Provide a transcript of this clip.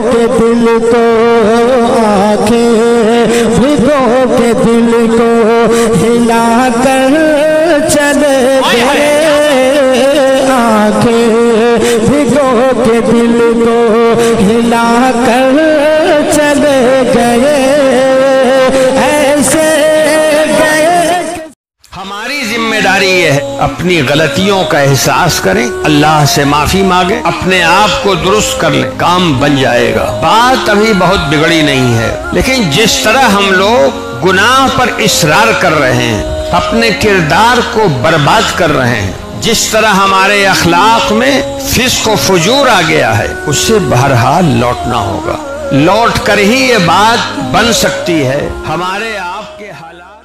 के दिल को, आंखें भिगो के दिल को हिला कर चले गए, आंखें भिगो के दिल को हिला कर चले गए, ऐसे गए। हमारी जिम्मेदारी ये है अपनी गलतियों का एहसास करें, अल्लाह से माफी मांगे, अपने आप को दुरुस्त कर लें, काम बन जाएगा। बात अभी बहुत बिगड़ी नहीं है, लेकिन जिस तरह हम लोग गुनाह पर इसरार कर रहे हैं, अपने किरदार को बर्बाद कर रहे हैं, जिस तरह हमारे अखलाक में फिस्क व फुजूर आ गया है, उससे बहरहाल लौटना होगा। लौट कर ही ये बात बन सकती है। हमारे आपके हालात